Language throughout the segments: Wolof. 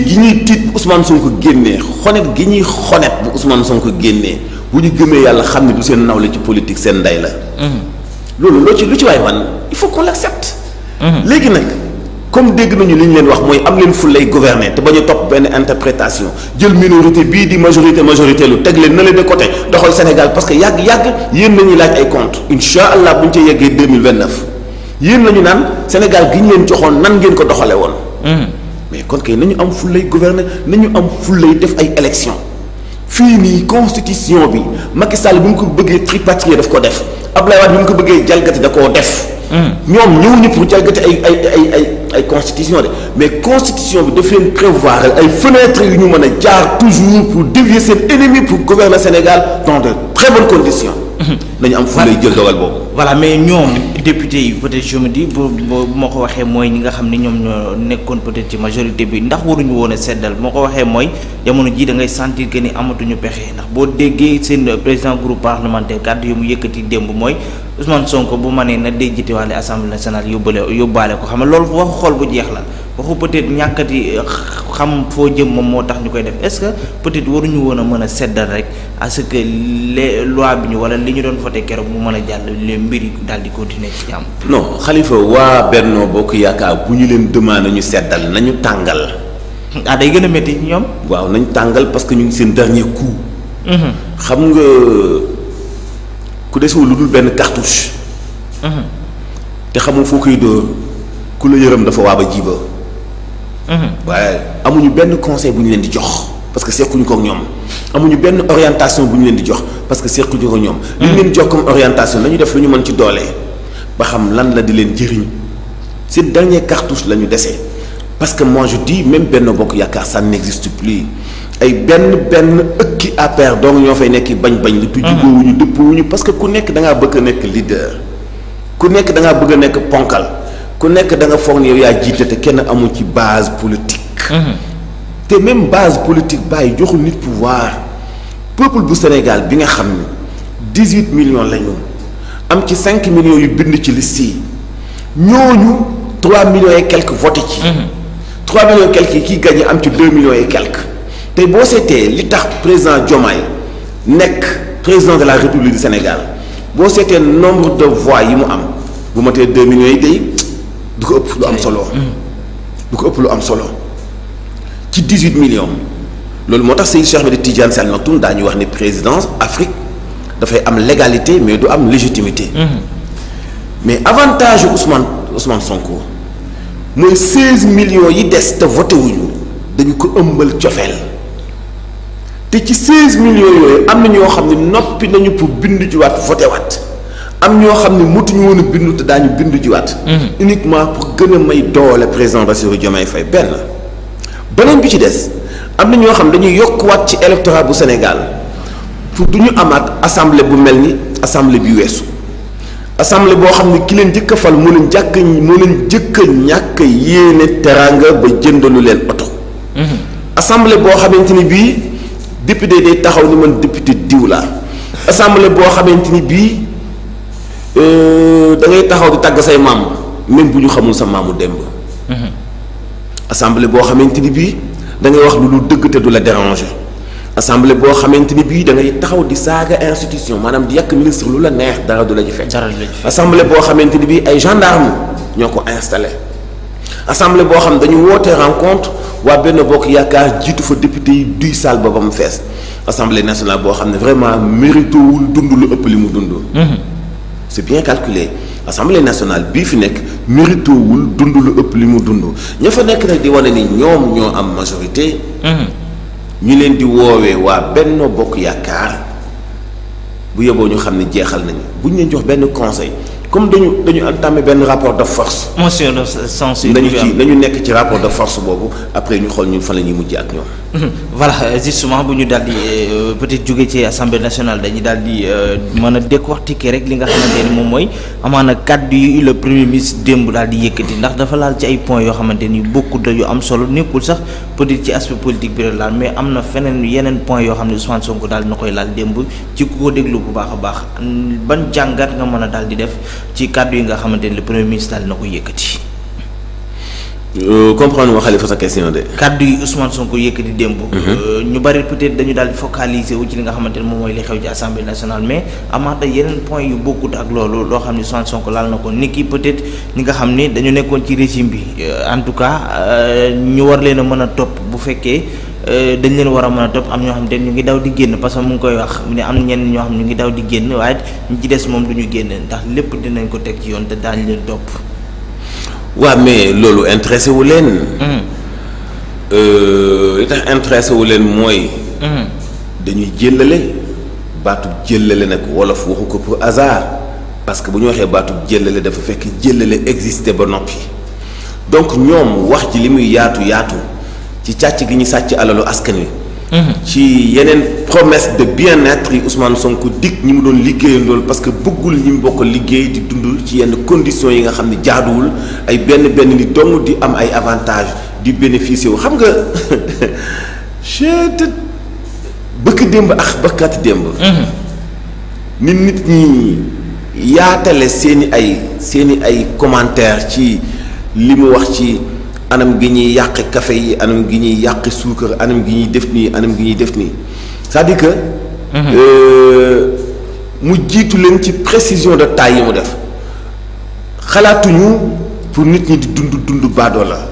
gi ñuy tiit bu Ousmane Sonko génnee xonet gi ñuy xonet bu Ousmane Sonko génnee bu ñu gëmee yàlla xam ne du seen nawle ci politique seen ndey la. loolu lu ci waay man il faut qu'on l'accepte. léegi nag comme dégg nañu li ñu leen wax mooy am leen fu lay gouverner te bañ a topp benn interprétation jël minorité bii di majorité lu teg leen na leen de côté doxal Sénégal parce que yàgg yéen nañuy laaj ay compte incha allah bu ñu ca yeggee 2029 yéen nañu naan Sénégal gi ñu leen joxoon nan ngeen ko doxale woon. mais kon kay nañu am fu lay gouverner nañu am fu lay def ay élection fii nii constitution bi Macky Sall bu mu ko bëggee tripatrier daf ko def Abdoulaye Wade bu mu ko bëggee jalgati da koo def. ñoom ñëwuñu pour jalgati ay constitution de mais constitution bi daf leen prévoir ay fenêtres yu ñu mën a jaar toujours pour dévier seen ennemi pour gouverner Sénégal dans de très bonnes conditions. nañu am fu lay jël dogal boobu. voilà mais ñoom député yi peut-être je me dis bu moo ko waxee mooy ñi nga xam ne ñoom ñoo nekkoon peut-être ci majorité bi ndax waruñu woon a seddal moo ko waxee mooy jamono ji da ngay sentir que ni amatuñu pexe ndax boo déggee seen président groupe parlementaire kàddu yu mu yëkkati démb mooy Ousmane Sonko bu ma nee na day jiitewaale assemblée nationale yóbbaale ko xam nga loolu waxu xool bu jeex la waxu peut-être ñàkkati xam foo jëm moom moo tax ñu koy def est-ce que peut-être waruñu woon a mën a seddal rek à ce que les loi bi ñu wala li ñu doon voté keroog mu mën a jàll les mbir yi daal di continuer ci jàmm. non Khalifa waa Benno Bokk Yaakaar bu ñu leen demandé ñu seddal nañu tàngal. day gën a métti ci ñoom. waaw nañ tàngal parce que ñu ngi seen dernier coup. xam nga ku desewul lu dul benn cartouche. te xamul foo koy dóor ku la yërëm dafa waaba jiiba. waaye amuñu benn conseil bu ñu leen di jox parce que sequñu ko ak ñoom amuñu benn orientation bu ñu leen di jox parce que sequñu ko ak ñoom. li ñu leen di jox comme orientation nañu def lu ñu mën ci doole ba xam lan la di leen jëriñ seen dernier cartouche la ñu dese parce que moi je dis même Benno Bokk Yaakaar ça n'existe plus ay benn ëkki APR donc ñoo fay nekk bañ lu tujjugoowuñu dëppwuñu parce que ku nekk da ngaa bëgg a nekk leader ku nekk da ngaa bëgg a nekk ponkal ku nekk da nga foog ne yow yaa jiite te kenn amul ci base politique. te même base politique bàyyi joxul nit pouvoir peuple bu Sénégal bi nga xam ni 18 millions la ñu am ci 5 millions yu bind ci liste yi ñooñu 3 millions et quelques voté ci. 3 millions et quelques yi kii gagné am ci 2 millions et quelques tey boo seetee li tax président Diomaye nekk président de la République du Sénégal boo seetee nombre de voix yi mu am bu matee 2 millions yi day. du ko ëpp lu am solo. du ko ëpp lu am solo ci 18 millions loolu moo tax Seydi Cheikh Ahmed Tidiane Sy Al Maktoum daañu wax ni présidence Afrique dafay am légalité mais du am légitimité. mais avantage Ousmane Sonko mooy 16 millions yi des te voté wuñu dañu ko ëmbal cofeel te ci 16 millions yooyu am na ñoo xam ne noppi nañu pour bindu jiwaat voté waat. am ñoo xam ne motuñu woon a bindu te daañu bindu jiwaat. uniquement pour gën a may doole président Bassirou Diomaye Faye beneen bi ci des am na ñoo xam dañuy yokkuwaat ci électorat bu Sénégal pour du ñu amaat assemblée bu mel ni assemblée bi weesu assemblée boo xam ne ki leen jëkk a fal moo leen jëkk a ñàkk yéene teraanga ba jëndalu leen oto. assemblée boo xamante ni bii député day taxaw ni man député diw laa assemblée boo xamante ni bii. da ngay taxaw di tàgg say maam même bu ñu xamul sa maamu démb. assemblée boo xamante ni bii da ngay wax lu dëgg te du la déranger. assemblée boo xamante ni bii da ngay taxaw di saaga institution maanaam di yàq ministre lu la neex dara du la ci fekk. assemblée boo xamante ni bii ay gendarme ñoo ko installé. assemblée boo xam dañu woote rencontre waa Benno Bokk Yaakaar jiitu fa député yi duy salle ba mu fees. assemblée nationale boo xam ne vraiment mérité wul dund lu ëpp li mu dund. c'est bien calculé assemblée nationale bii fi nekk mérité wul dund lu ëpp li mu dund ña fa nekk nag di wane ni ñoom ñoo am majorité. ñu leen di woowee waa Benno Bokk Yaakaar bu yeboo ñu xam ne jeexal nañu bu ñu leen jox benn conseil comme dañu entamé benn rapport de force. motion de censure nañu nekk ci rapport de force boobu après ñu xool ñun fan la ñuy mujjee ak ñoom. voilà justement bu ñu daal di peut-être jóge ci assemblée nationale dañuy daal di mën a décortiquer rek li nga xamante ni moom mooy amaana kàddu yi le premier ministre démb daal di yëkkati ndax dafa laal ci ay points yoo xamante ni bokkul yu am solo nekkul sax peut-être ci aspect politique bi la laal mais am na yeneen points yoo xam ne Ousmane Sonko daal na koy laal démb ci ku ko déglu bu baax a baax ban jàngat nga mën a daal di def ci kàddu yi nga xamante ni le premier ministre daal na koy yëkkati. comprendre nga Khalifa sa question de. kàddu yi Ousmane Sonko yëkkati démb. ñu bari peut-être dañu daal di focaliser wu ci li nga xamante ne moom mooy li xew ci assemblée nationale mais amaat yeneen point yu bokkut ak loolu loo xam ne Ousmane Sonko laal na ko nit ki peut-être ñi nga xam ni dañu nekkoon ci régime bi en tout cas ñu war leen a mën a topp bu fekkee dañ leen war a mën a topp am ñoo xam ne ñu ngi daw di génn parce que mu ngi koy wax mu ne am ñenn ñoo xam ne ñu ngi daw di génn waaye ñi ci des moom du ñu génn ndax lépp dinañ ko teg ci yoon te daañu leen topp. waaw mais loolu intéressé wu leen. li tax intéressé wu leen mooy. dañuy jëllale baatub jëllale nag wolof waxu ko pour hasard parce que bu ñu waxee baatub jëllale dafa fekk jëllale existé ba noppi donc ñoom wax ji li muy yaatu yaatu ci càcc gi ñu sàcc alalu askan wi. ci yeneen promesse de bien-être yi Ousmane Sonko dig ñi mu doon liggéeyandool parce que bëggul ñi mu bokk liggéey di dund ci yenn conditions yi nga xam ne jaaduwul ay benn ni dong di am ay avantages di bénéficier wu xam nga chete bëkk démb ak bëkkaati démb. nit ñi yaatale seeni ay commentaires ci li mu wax ci. anam gi ñuy yàq café yi anam gi ñuy yàq suukar anam gi ñuy def nii anam gi ñuy def nii c'est-à-dire que mu jiitu leen ci précision de taille yi mu def xalaatuñu pour nit ñi di dund baadoo la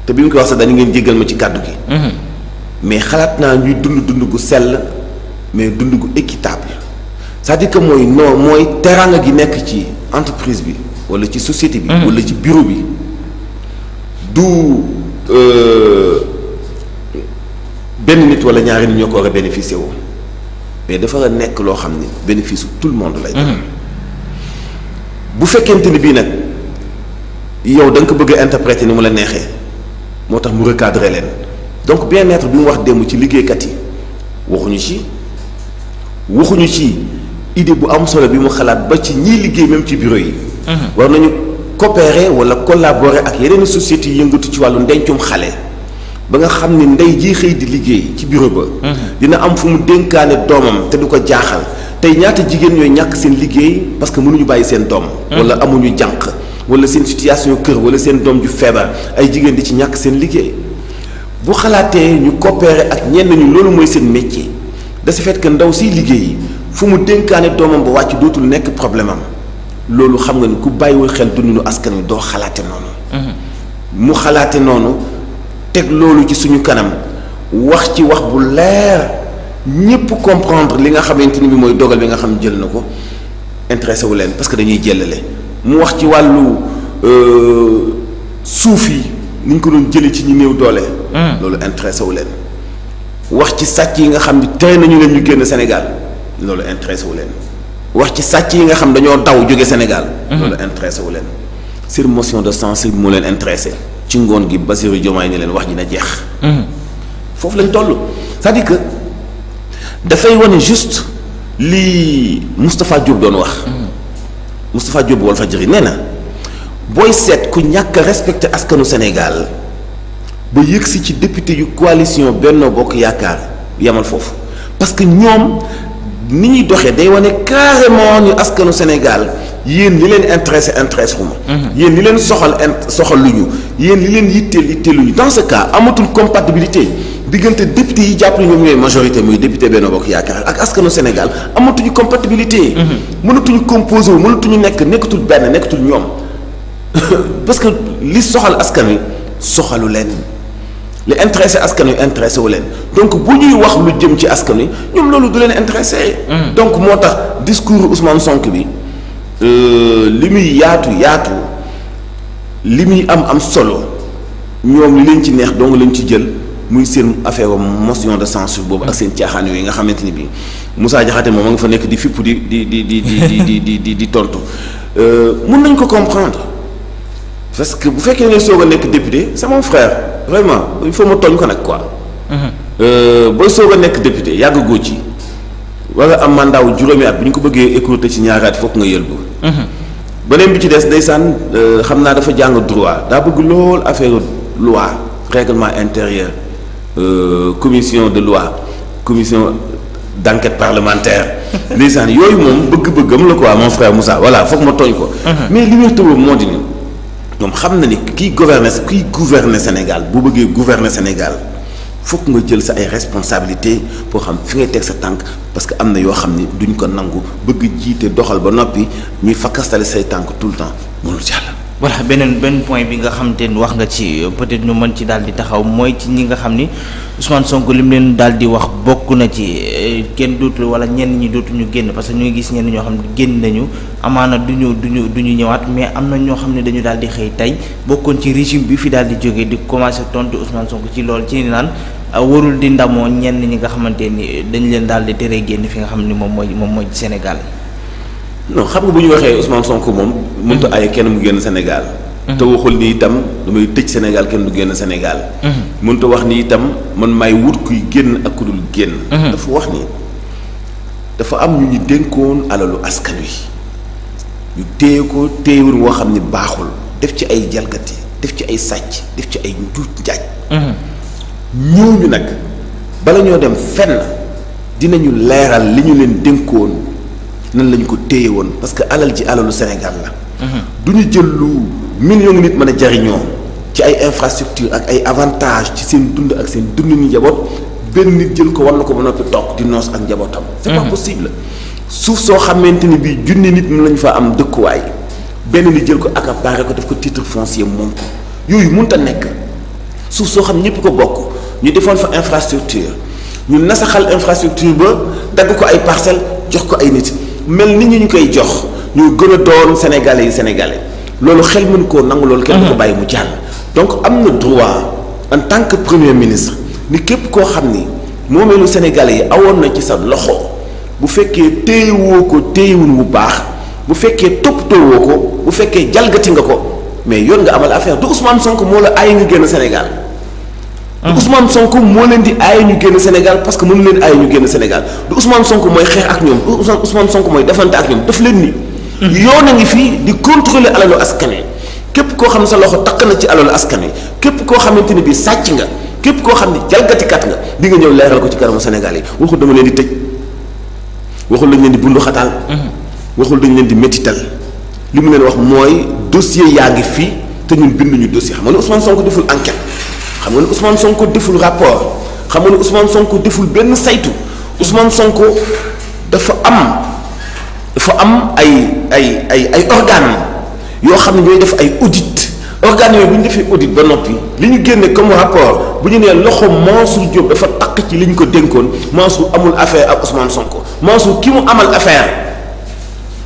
te bi mu ko wax sax dañu ngeen jéggal ma ci kàddu gi mais xalaat naa ñuy dund gu sell mais dund gu équitable c'est-à-dire que mooy teraanga gi nekk ci entreprise bi walla ci société bi walla ci bureau bi du benn nit wala ñaari nit ñoo ko war a bénéficier wu mais dafa nekk loo xam ne bénéfice tout le monde lay doon. bu fekkente ni bii nag yow da nga ko bëgg a interpréter ni mu la neexee moo tax mu recadrer leen donc bien-être bi mu wax démb ci liggéeykat yi waxuñu ci idée bu am solo bi mu xalaat ba ci ñiy liggéey même ci bureau yi. war nañu coopérer wala collaborer ak yeneen sociétés yi yëngatu ci wàllu ndencum xale ba nga xam ne ndey jii xëy di liggéey ci bureau ba. dina am fu mu dénkaane doomam te du ko jaaxal tey ñaata jigéen ñooy ñàkk seen liggéey parce que mënuñu bàyyi seen doom. wala amuñu jànq wala seen situation kër wala seen doom ju feebar ay jigéen di ci ñàkk seen liggéey bu xalaatee ñu coopérer ak ñenn ñu loolu mooy seen métier de ce fait que ndaw siy liggéey fu mu dénkaane doomam ba wàcc dootul nekk problème am. loolu xam nga ni ku bàyyiwul xel dundinu askan wi doo xalaate noonu. mu xalaate noonu teg loolu ci suñu kanam wax ci wax bu leer ñépp comprendre li nga xamante ni bi mooy dogal bi nga xam jël na ko intéressé wu leen parce que dañuy jëlale mu wax ci wàllu suuf yi ni ñu ko doon jëlee ci ñi néew doole. loolu intéressé wu leen wax ci sàcc yi nga xam ni tey nañu leen ñu génn Sénégal loolu intéressé wu leen. wax ci sàcc yi nga xam dañoo daw jóge Sénégal. loolu intéressé wu leen. sur motion de censure moo leen intéressé ci ngoon gi Bassirou Diomaye ni leen wax ji na jeex. foofu lañ toll c'est-à-dire que dafay wane juste li Moustapha Diop doon wax. Moustapha Diop Walfadjri nee na booy seet ku ñàkk a respecté askanu Sénégal ba yëg si ci député yu coalition Benno Bokk Yaakaar yamal foofu parce que ñoom. ni ñuy doxee day wane carrément ni askanu Sénégal yéen li leen intéressé wu ma. yéen li leen soxal lu ñu yéen li leen yitteeluñu dans ce cas amatul compatibilité diggante député yi jàpp ñoom ñooy majorité muy député Benno Bokk Yaakaar ak askanu Sénégal amatuñu compatibilité. mënatuñu composé wu mënatuñu nekkatul benn nekkatul ñoom parce que li soxal askan wi soxalu leen. li intéressé askan wi intéressé wu leen donc bu ñuy wax lu jëm ci askan wi ñoom loolu du leen intéressé. donc moo tax discours Ousmane Sonko bi li muy yaatu li muy am solo ñoom li leen ci neex dong lañ ci jël muy seen affaire motion de censure boobu ak seen caaxaan yooyu nga xamante ni bii Moussa Diakhaté moom a nga fa nekk di fipp di tontu mun nañ ko comprendre parce que bu fekkee ne soog a nekk député c'est mon frère. vraiment il faut ma tooñ ko nag quoi. booy soog a nekk député yàgg góor ci wala am mandat wu juróomi at bu ñu ko bëggee écouter ci ñaari at fokk nga yëlbu. beneen bi ci des ndeysaan xam naa dafa jàng droit daa bëgg lool affaire loi règlement intérieur commission de loi commission d'enquête parlementaire. ndeysaan yooyu moom bëgg-bëggam la quoi mon frère Moussa voilà fokk ma tooñ ko. mais li wér tëwoo moo di ni ñoom xam na ni kiy gouverner Sénégal bu bëggee gouverner Sénégal fokk nga jël sa ay responsabilités pour xam fi ngay teg sa tànk parce que am na yoo xam ni duñ ko nangu bëgg jiite doxal ba noppi ñuy fakkastale say tànk tout le temps mënul jàll. voilà benn point bi nga xam te wax nga ci peut-être ñu mën ci daal di taxaw mooy ci ñi nga xam ni Ousmane Sonko li mu leen daal di wax bokk na ci kenn dootul wala ñenn ñi dootuñu génn parce que ñu ngi gis ñenn ñoo xam ne génn nañu amaana duñu ñëwaat mais am na ñoo xam ne dañu daal di xëy tey bokkoon ci régime bi fi daal di jógee di commencer tontu Ousmane Sonko ci loolu ci naan warul di ndamoo ñenn ñi nga xamante ni dañ leen daal di teree génn fi nga xam ni moom mooy Sénégal. non xam nga bu ñu waxee Ousmane Sonko moom. mënut a ay kenn mu génn Sénégal. te waxul ni itam damay tëj Sénégal kenn du génn Sénégal. mënut a wax ni itam man maay wut kuy génn ak ku dul génn. dafa wax ni dafa am ñu dénkoon alalu askan wi ñu téye ko téyewul woo xam ni baaxul def ci ay jalgati def ci ay sàcc def ci ay njuuj njaaj. ñooñu nag bala ñoo dem fenn dinañu leeral li ñu leen dénkoon. nan lañu ko téye woon parce que alal ji alalu Sénégal la. du ñu jël lu million nit mën a jariñoo ci ay infrastructure ak ay avantages ci seen dund ak seen dund ni njaboot benn nit jël ko war na ko ba noppi toog di noos ak njabootam. c'est pas possible suuf soo xamante ni bii junni nit mën lañu fa am dëkkuwaay benn nit jël ko accaparé ko def ko titre foncier moom ko yooyu mënut a nekk suuf soo xam ñëpp ko bokk ñu defoon fa infrastructure ñu nasaxal infrastructure ba dagg ko ay parcelles jox ko ay nit. mel nit ñi ñu koy jox ñu gën a doon sénégalais yi sénégalais loolu xel mën koo nangu loolu kenn du ko bàyyi mu jàll. donc am na droit en tant que premier ministre ni képp koo xam ni moomeelu sénégalais yi awoon na ci sa loxo bu fekkee téyewoo ko téyewul bu baax bu fekkee toppatoowoo ko bu fekkee jalgati nga ko mais yoon nga amal affaire du Ousmane Sonko moo la aay nga génn Sénégal. du Ousmane Sonko moo leen di aaye ñu génn Sénégal parce que mënu leen aaye ñu génn Sénégal du Ousmane Sonko mooy xeex ak ñoom du Ousmane Sonko mooy defante ak ñoom daf leen ni. yoon a ngi fii di contrôler alalu askan wi képp koo xam ne sa loxo takk na ci alalu askan wi képp koo xamante ni bii sàcc nga képp koo xam ne jalgatikat nga di nga ñëw leeral ko ci kanamu Sénégal yi waxul dama leen di tëj waxul dañ leen di bundu xataal. waxul dañ leen di métital li mu leen wax mooy dossier yaa ngi fii te ñun binduñu dossier xam nga ne Ousmane Sonko deful enquête. xam nga ne Ousmane Sonko deful rapport xam nga ne Ousmane Sonko deful benn saytu Ousmane Sonko dafa am ay organes yoo xam ne ñooy def ay audit organes yooyu bu ñu defee audit ba noppi li ñu génne comme rapport bu ñu nee loxo Mansour Diop dafa takk ci li ñu ko dénkoon Mansour amul affaire ak Ousmane Sonko Mansour ki mu amal affaire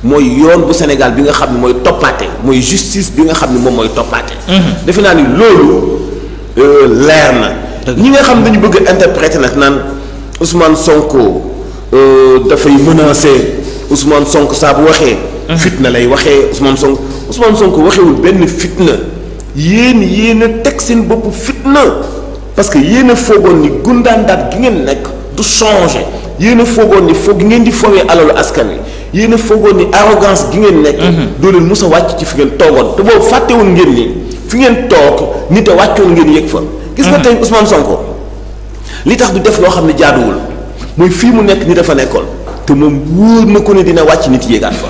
mooy yoon bu Sénégal bi nga xam ne mooy toppaate mooy justice bi nga xam ne moom mooy toppaate. defe naa ni loolu. leer na ñi nga xam dañu bëgg a interpréter nag naan Ousmane Sonko dafay menacer Ousmane Sonko saa bu waxee. fitna lay waxee Ousmane Sonko waxewul benn fitna yéen a teg seen bopp fitna parce que yéen a foogoon ni gundaandaat gi ngeen nekk du changer yéen a foogoon ni foog ngeen di fowee alalu askan wi yéen a foogoon ni arrogance gi ngeen nekk. doo leen mus a wàcc ci fi ngeen toogoon te boobu fàttewul ngeen ni. fi ngeen toog nit a wàccoon ngeen yëg fa. gis nga tey Ousmane Sonko li tax du def loo xam ne jaaduwul mooy fii mu nekk ni dafa nekkoon te moom wóor na ko ne dina wàcc nit yéegaat fa.